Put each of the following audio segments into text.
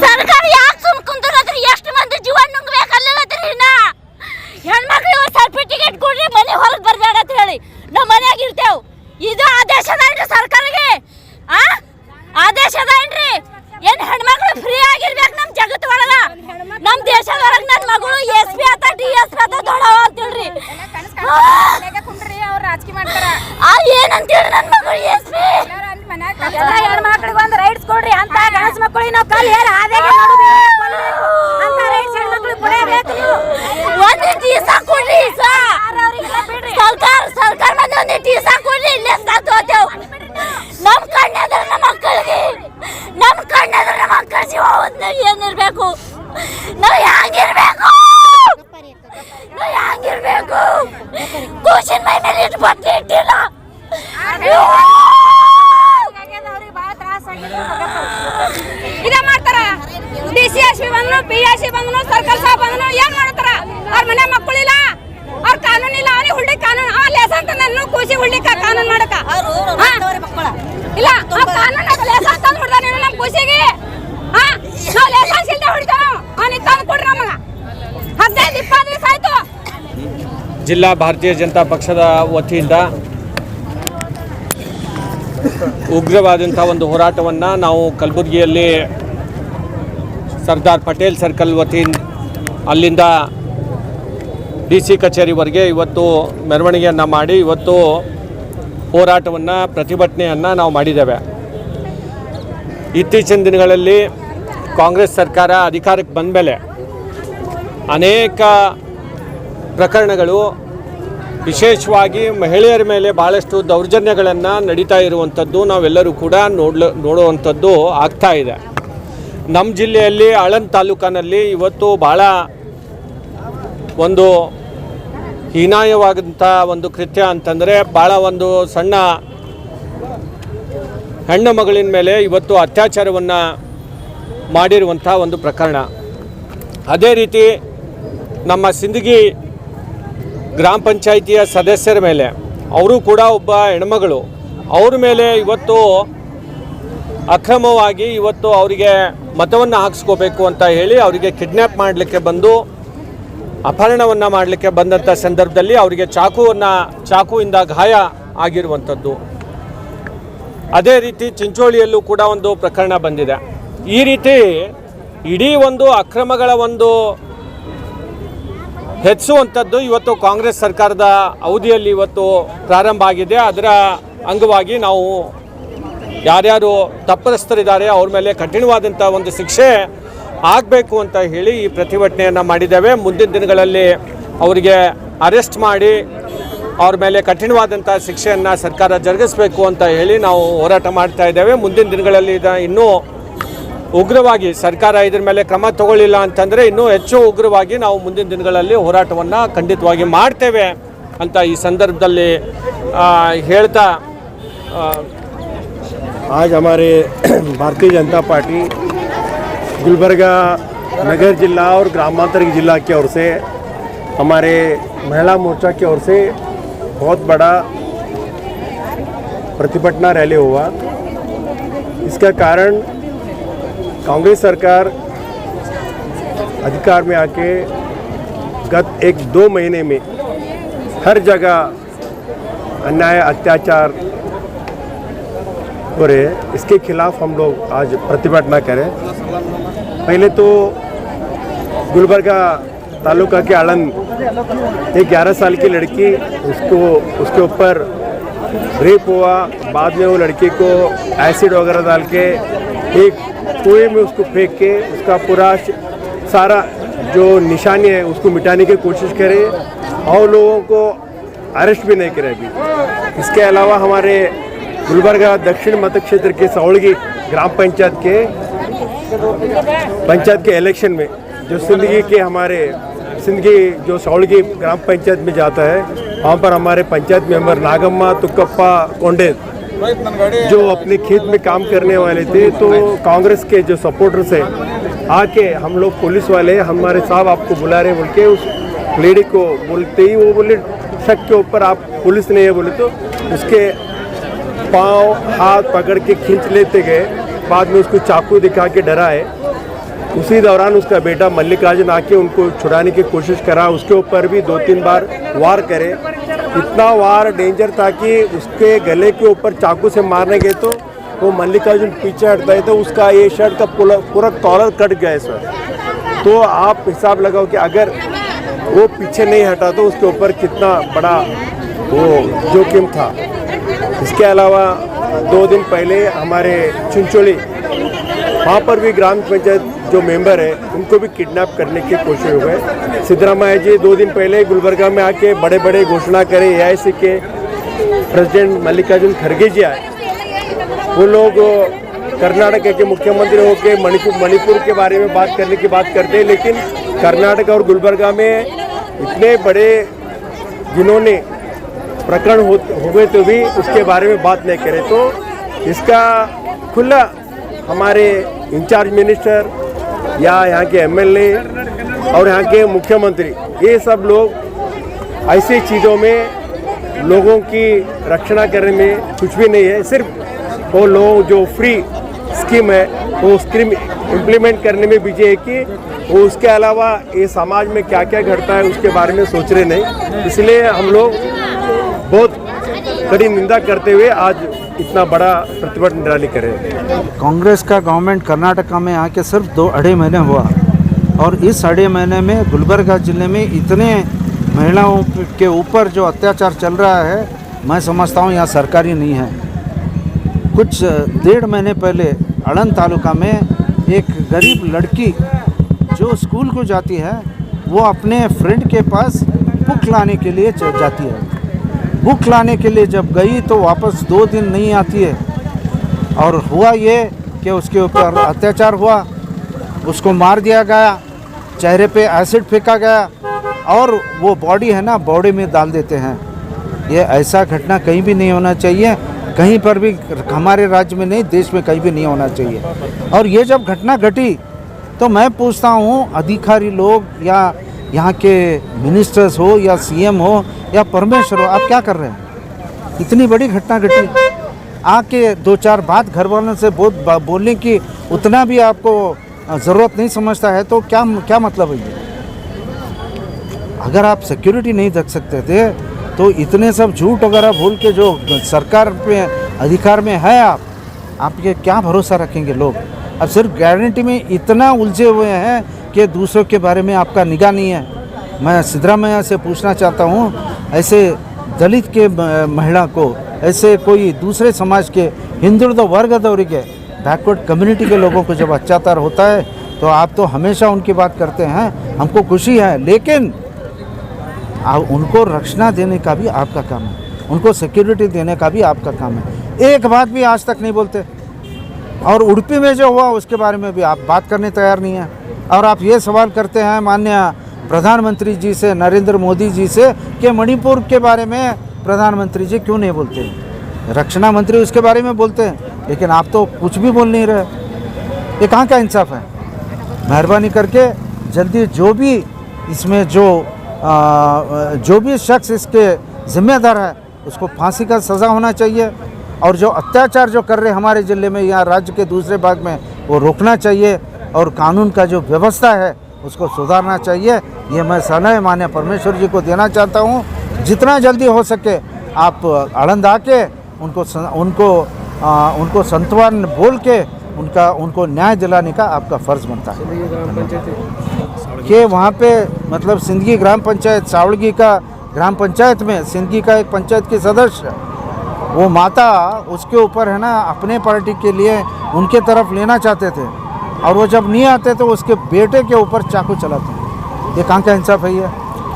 ಸರ್ಕಾರ ಯಾಕೆ ಸುಮ್ ಕುಂದ್ರದ್ರಿ? ಎಷ್ಟು ಮಂದಿ ಜೀವ ನುಂಗ್ಬೇಕಲ್ಲದ್ರಿ? ಹೆಣ್ಮಕ್ಳು ಸರ್ಟಿಫಿಕೇಟ್ ಕೊಡ್ರಿ, ಮನೆ ಹೊರಗೆ ಬರ್ಬೇಡ ಅಂತ ಹೇಳಿ ನಮ್ಮ ಮನ್ಯಾಗ ಇರ್ತೇವ್. ಇದು ಆದೇಶ ಅದೇನ್ರಿ ಸರ್ಕಾರಕ್ಕೆ? ಆದೇಶ ಅದೇನ್ರಿ? ಏನ್ ಹೆಣ್ಮಕ್ಳು ಫ್ರೀ ಆಗಿರ್ಬೇಕು ನಮ್ಮ ಜಗತ್ತು ಒಳಗ, ನಮ್ಮ ದೇಶದೊಳಗ? ನನ್ನ ಮಗಳು SP ಆತ DSP ಆತ ದೊಡ್ಡವ ಅಂತೇಳ್ರಿ ಏನಂತೇಳಿ ನನ್ನ ಮಗಳು SP ಹೆಣ್ಮಕ್ಳಿಗೆ ಒಂದು ರೈಟ್ಸ್ ಕೊಡ್ರಿ ಅಂತ. ಗಣಸ ಮಕ್ಕಳಿಗೆ ನಾವು ಕಲ್ ಹೇಳಿ ಆದಾಗೆ ಅಂತ ರೈಟ್ಸ್ ಹೆಣ್ಮಕ್ಳಿಗೆ ಕೊಡಬೇಕು. ಒಂದು ಟೀಸ ಕೊಡ್ರಿ ಸರ್ಕಾರ ಮಂದಿ ಒಂದು ಟೀಸ ಕೊಡ್ರಿ. ಇಲ್ಲೇ ಸಾಕೋತೇವ್. ನಮ್ಮ ಕಣ್ಣೆದ್ರ ನಮ್ಮ ಮಕ್ಕಳಿಗೆ, ನಮ್ಮ ಕಣ್ಣೆದ್ರ ನಮ್ಮ ಮಕ್ಕಳ ಜೀವ ಏನಿರ್ಬೇಕು? ನಾವು ಹ್ಯಾಂಗಿರ್ಬೇಕು? ಕೂಸಿನ ಮೈ ಮೇಲೆ ಇಟ್ಟು ಬಟ್ಟೆ ಇಟ್ಟಿಲ್ಲ. ಇದೇ ಮಾಡ್ತಾರ. DCSP ಬಂದ್ರು, PSC ಬಂದ್ರು, ಸರ್ಕಲ್ ಸಾಬ್ ಬಂದ್ರು, ಏನ್ ಮಾಡ್ತಾರ? ಅವ್ರ ಮನೆ ಮಕ್ಕಳಿಲ್ಲ, ಅವ್ರ ಕಾನೂನು ಇಲ್ಲ. ಅವನಿಗೆ ಹುಳ್ಳಿ ಕಾನೂನು ಲೇಸ ಅಂತ ನನ್ನ ಕೂಸಿ ಹುಳ್ಳಿ ಕಾನೂನು ಮಾಡಕ ಇಲ್ಲ. ಕಾನೂನು ಲೇಸ ಅಂತ ಅಂದ್ಬಿಡ್ತಾನೆ ನಮ್ಮ ಕೂಸಿಗೆ. ನಾವು ಲೇಸನ್ಸ್ ಇಲ್ದೆ ಹೊಡಿತಾನ. ಅವನಿಗೆ ತಂದು ಕೊಡ್ರಿ ನಮಗ. 15-20 ದಿವಸ ಆಯ್ತು. ಜಿಲ್ಲಾ ಭಾರತೀಯ ಜನತಾ ಪಕ್ಷದ ವತಿಯಿಂದ ಉಗ್ರವಾದಂಥ ಒಂದು ಹೋರಾಟವನ್ನು ನಾವು ಕಲಬುರಗಿಯಲ್ಲಿ ಸರ್ದಾರ್ ಪಟೇಲ್ ಸರ್ಕಲ್ ವತಿಯಿಂದ ಅಲ್ಲಿಂದ DC ಕಚೇರಿವರೆಗೆ ಇವತ್ತು ಮೆರವಣಿಗೆಯನ್ನು ಮಾಡಿ ಇವತ್ತು ಹೋರಾಟವನ್ನು ಪ್ರತಿಭಟನೆಯನ್ನು ನಾವು ಮಾಡಿದ್ದೇವೆ. ಇತ್ತೀಚಿನ ದಿನಗಳಲ್ಲಿ ಕಾಂಗ್ರೆಸ್ ಸರ್ಕಾರ ಅಧಿಕಾರಕ್ಕೆ ಬಂದ ಮೇಲೆ ಅನೇಕ ಪ್ರಕರಣಗಳು, ವಿಶೇಷವಾಗಿ ಮಹಿಳೆಯರ ಮೇಲೆ ಭಾಳಷ್ಟು ದೌರ್ಜನ್ಯಗಳನ್ನು ನಡೀತಾ ಇರುವಂಥದ್ದು ನಾವೆಲ್ಲರೂ ಕೂಡ ನೋಡುವಂಥದ್ದು ಆಗ್ತಾ ಇದೆ. ನಮ್ಮ ಜಿಲ್ಲೆಯಲ್ಲಿ ಆಳಂದ ತಾಲೂಕಿನಲ್ಲಿ ಇವತ್ತು ಭಾಳ ಒಂದು ಹೀನಾಯವಾದಂಥ ಒಂದು ಕೃತ್ಯ ಅಂತಂದರೆ, ಭಾಳ ಒಂದು ಸಣ್ಣ ಹೆಣ್ಣು ಮಗಳಿನ ಮೇಲೆ ಇವತ್ತು ಅತ್ಯಾಚಾರವನ್ನು ಮಾಡಿರುವಂಥ ಒಂದು ಪ್ರಕರಣ. ಅದೇ ರೀತಿ ನಮ್ಮ ಸಿಂದಗಿ ಗ್ರಾಮ ಪಂಚಾಯಿತಿಯ ಸದಸ್ಯರ ಮೇಲೆ, ಅವರು ಕೂಡ ಒಬ್ಬ ಹೆಣ್ಮಗಳು, ಅವ್ರ ಮೇಲೆ ಇವತ್ತು ಅಕ್ರಮವಾಗಿ ಇವತ್ತು ಅವರಿಗೆ ಮತವನ್ನು ಹಾಕಿಸ್ಕೋಬೇಕು ಅಂತ ಹೇಳಿ ಅವರಿಗೆ ಕಿಡ್ನ್ಯಾಪ್ ಮಾಡಲಿಕ್ಕೆ ಬಂದು ಅಪಹರಣವನ್ನು ಮಾಡಲಿಕ್ಕೆ ಬಂದಂಥ ಸಂದರ್ಭದಲ್ಲಿ ಅವರಿಗೆ ಚಾಕುವಿಂದ ಗಾಯ ಆಗಿರುವಂಥದ್ದು. ಅದೇ ರೀತಿ ಚಿಂಚೋಳಿಯಲ್ಲೂ ಕೂಡ ಒಂದು ಪ್ರಕರಣ ಬಂದಿದೆ. ಈ ರೀತಿ ಇಡೀ ಒಂದು ಅಕ್ರಮಗಳ ಒಂದು ಹೆಚ್ಚುವಂಥದ್ದು ಇವತ್ತು ಕಾಂಗ್ರೆಸ್ ಸರ್ಕಾರದ ಅವಧಿಯಲ್ಲಿ ಇವತ್ತು ಪ್ರಾರಂಭ ಆಗಿದೆ. ಅದರ ಅಂಗವಾಗಿ ನಾವು ಯಾರ್ಯಾರು ತಪ್ಪಿತಸ್ಥರಿದ್ದಾರೆ ಅವ್ರ ಮೇಲೆ ಕಠಿಣವಾದಂಥ ಒಂದು ಶಿಕ್ಷೆ ಆಗಬೇಕು ಅಂತ ಹೇಳಿ ಈ ಪ್ರತಿಭಟನೆಯನ್ನು ಮಾಡಿದ್ದೇವೆ. ಮುಂದಿನ ದಿನಗಳಲ್ಲಿ ಅವರಿಗೆ ಅರೆಸ್ಟ್ ಮಾಡಿ ಅವ್ರ ಮೇಲೆ ಕಠಿಣವಾದಂಥ ಶಿಕ್ಷೆಯನ್ನು ಸರ್ಕಾರ ಜರುಗಿಸಬೇಕು ಅಂತ ಹೇಳಿ ನಾವು ಹೋರಾಟ ಮಾಡ್ತಾ ಇದ್ದೇವೆ. ಮುಂದಿನ ದಿನಗಳಲ್ಲಿ ಇನ್ನೂ ಉಗ್ರವಾಗಿ ಸರ್ಕಾರ ಇದ್ರ ಮೇಲೆ ಕ್ರಮ ತಗೊಳ್ಳಿಲ್ಲ ಅಂತಂದರೆ ಇನ್ನೂ ಹೆಚ್ಚು ಉಗ್ರವಾಗಿ ನಾವು ಮುಂದಿನ ದಿನಗಳಲ್ಲಿ ಹೋರಾಟವನ್ನು ಖಂಡಿತವಾಗಿ ಮಾಡ್ತೇವೆ ಅಂತ ಈ ಸಂದರ್ಭದಲ್ಲಿ ಹೇಳ್ತಾ, आज हमारे भारतीय जनता पार्टी गुलबर्गा नगर जिला और ग्रामांतर जिला की ओर से हमारे महिला मोर्चा की ओर से बहुत बड़ा प्रतिभटना रैली हुआ। इसका कारण कांग्रेस सरकार अधिकार में आके गत 1-2 महीने में हर जगह अन्याय अत्याचार हो रहे, इसके खिलाफ हम लोग आज प्रतिभटना करें। पहले तो गुलबर्गा तालुका के आलंद एक 11 साल की लड़की, उसके ऊपर रेप हुआ। बाद में वो लड़की को एसिड वगैरह डाल के एक कुएं में उसको फेंक के उसका पूरा सारा जो निशानी है उसको मिटाने की कोशिश करे और लोगों को अरेस्ट भी नहीं करे अभी। इसके अलावा हमारे गुलबर्गा दक्षिण मत क्षेत्र के सौड़गी ग्राम पंचायत के इलेक्शन में जो सिंदगी जो सौड़गी ग्राम पंचायत में जाता है, वहाँ पर हमारे पंचायत मेंबर नागम्मा तुक्कप्पा कोंडे जो अपने खेत में काम करने वाले थे, तो कांग्रेस के जो सपोर्टर्स हैं आके हम लोग पुलिस वाले हमारे साहब आपको बुला रहे बोल के उस लेडी को बोलते ही वो बोले शक के ऊपर आप पुलिस नहीं है बोले, तो उसके पाँव हाथ पकड़ के खींच लेते गए, बाद में उसको चाकू दिखा के डराए। उसी दौरान उसका बेटा मल्लिकार्जुन आके उनको छुड़ाने की कोशिश करा, उसके ऊपर भी 2-3 बार वार करे। इतना वार डेंजर था कि उसके गले के ऊपर चाकू से मारने गए तो वो मल्लिकार्जुन पीछे हटता है तो उसका ये शर्ट का पूरा कॉलर कट गया है सर। तो आप हिसाब लगाओ कि अगर वो पीछे नहीं हटा तो उसके ऊपर कितना बड़ा वो जोखिम था। इसके अलावा 2 दिन पहले हमारे चिंचोली वहाँ पर भी ग्राम पंचायत जो मेंबर है उनको भी किडनैप करने की कोशिश हो गई। सिद्धरामैया जी 2 दिन पहले गुलबर्गा में आके बड़े बड़े घोषणा करे, AIC के प्रेसिडेंट मल्लिकार्जुन खड़गे जी आए। वो लोग कर्नाटक के मुख्यमंत्री होकर मणिपुर के बारे में बात करने की बात करते हैं, लेकिन कर्नाटक और गुलबर्गा में इतने बड़े जिन्होंने प्रकरण हो गए तो भी उसके बारे में बात नहीं करे। तो इसका खुला हमारे इंचार्ज मिनिस्टर या यहाँ के MLA और यहाँ के मुख्यमंत्री, ये सब लोग ऐसी चीज़ों में लोगों की रक्षा करने में कुछ भी नहीं है। सिर्फ वो लोग जो फ्री स्कीम है वो स्कीम इम्प्लीमेंट करने में बिजी है कि वो उसके अलावा ये समाज में क्या क्या घटता है उसके बारे में सोच रहे नहीं। इसलिए हम लोग बहुत कड़ी निंदा करते हुए आज इतना बड़ा प्रतिभटन रैली कर रहे हैं। कांग्रेस का गवर्नमेंट कर्नाटका में आके सिर्फ 2-2.5 महीने हुआ और इस 2.5 महीने में गुलबर्गा ज़िले में इतने महिलाओं के ऊपर जो अत्याचार चल रहा है, मैं समझता हूँ यहाँ सरकारी नहीं है। कुछ 1.5 महीने पहले अड़न तालुका में एक गरीब लड़की जो स्कूल को जाती है वो अपने फ्रेंड के पास बुक लाने के लिए जाती है। बुक लाने के लिए जब गई तो वापस 2 दिन नहीं आती है और हुआ ये कि उसके ऊपर अत्याचार हुआ, उसको मार दिया गया, चेहरे पे एसिड फेंका गया और वो बॉडी है ना बॉडी में डाल देते हैं। ये ऐसा घटना कहीं भी नहीं होना चाहिए, कहीं पर भी, हमारे राज्य में नहीं, देश में कहीं भी नहीं होना चाहिए। और ये जब घटना घटी तो मैं पूछता हूँ अधिकारी लोग या यहाँ के मिनिस्टर्स हो या CM हो या परमेश्वर हो, आप क्या कर रहे हैं? इतनी बड़ी घटना घटी, आके 2-4 बात घर वालों से बोलने की उतना भी आपको ज़रूरत नहीं समझता है तो क्या मतलब है ये? अगर आप सिक्योरिटी नहीं रख सकते थे तो इतने सब झूठ वगैरह बोल के जो सरकार पे अधिकार में है आप ये क्या भरोसा रखेंगे लोग? अब सिर्फ गारंटी में इतना उलझे हुए हैं कि दूसरों के बारे में आपका निगाह नहीं है। मैं सिद्धरामैया से पूछना चाहता हूँ, ऐसे दलित के महिला को, ऐसे कोई दूसरे समाज के हिंदुत्व वर्गदौरी के बैकवर्ड कम्युनिटी के लोगों को जब अत्याचार होता है तो आप तो हमेशा उनकी बात करते हैं, हमको खुशी है, लेकिन उनको रक्षा देने का भी आपका काम है, उनको सिक्योरिटी देने का भी आपका काम है। एक बात भी आज तक नहीं बोलते। और उड़पी में जो हुआ उसके बारे में भी आप बात करने तैयार नहीं हैं। और आप ये सवाल करते हैं माननीय प्रधानमंत्री जी से, नरेंद्र मोदी जी से, कि मणिपुर के बारे में प्रधानमंत्री जी क्यों नहीं बोलते हैं? रक्षा मंत्री उसके बारे में बोलते हैं, लेकिन आप तो कुछ भी बोल नहीं रहे। ये कहाँ का इंसाफ है? मेहरबानी करके जल्दी जो भी इसमें जो भी शख्स इसके जिम्मेदार है उसको फांसी का सज़ा होना चाहिए। और जो अत्याचार जो कर रहे हमारे ज़िले में या राज्य के दूसरे भाग में वो रोकना चाहिए और कानून का जो व्यवस्था है उसको सुधारना चाहिए। ये मैं सलाह माननीय परमेश्वर जी को देना चाहता हूँ। जितना जल्दी हो सके आप आनंद आके उनको सांत्वन बोल के उनको न्याय दिलाने का आपका फ़र्ज़ बनता है। कि वहाँ पे मतलब सिंदगी ग्राम पंचायत, सावड़गी का ग्राम पंचायत में सिंदगी का एक पंचायत की सदस्य, वो माता उसके ऊपर है ना अपने पार्टी के लिए उनके तरफ लेना चाहते थे और वो जब नहीं आते तो उसके बेटे के ऊपर चाकू चलाते हैं। ये कहाँ का इंसाफ है ये?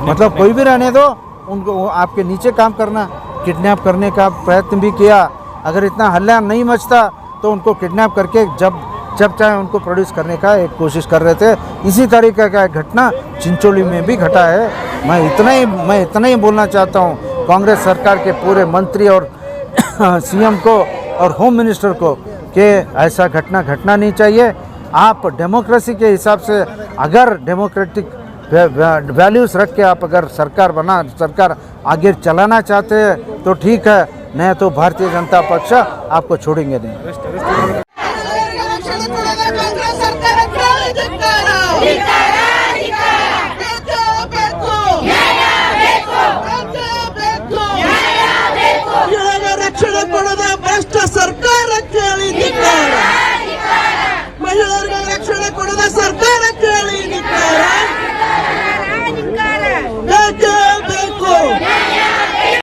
मतलब कोई भी रहने दो, उनको आपके नीचे काम करना। किडनैप करने का प्रयत्न भी किया, अगर इतना हल्ला नहीं मचता तो उनको किडनैप करके जब चाहे उनको प्रोड्यूस करने का एक कोशिश कर रहे थे। इसी तरीके का एक घटना चिंचोली में भी घटा है। मैं इतना ही बोलना चाहता हूँ कांग्रेस सरकार के पूरे मंत्री और CM को और होम मिनिस्टर को कि ऐसा घटना घटना नहीं चाहिए। आप डेमोक्रेसी के हिसाब से अगर डेमोक्रेटिक वैल्यूज़ रख के आप अगर सरकार आगे चलाना चाहते हैं तो ठीक है, नहीं तो भारतीय जनता पक्ष आपको छोड़ेंगे नहीं। ರಕ್ಷಣೆ ಕೊಡದ ಭ್ರಷ್ಟ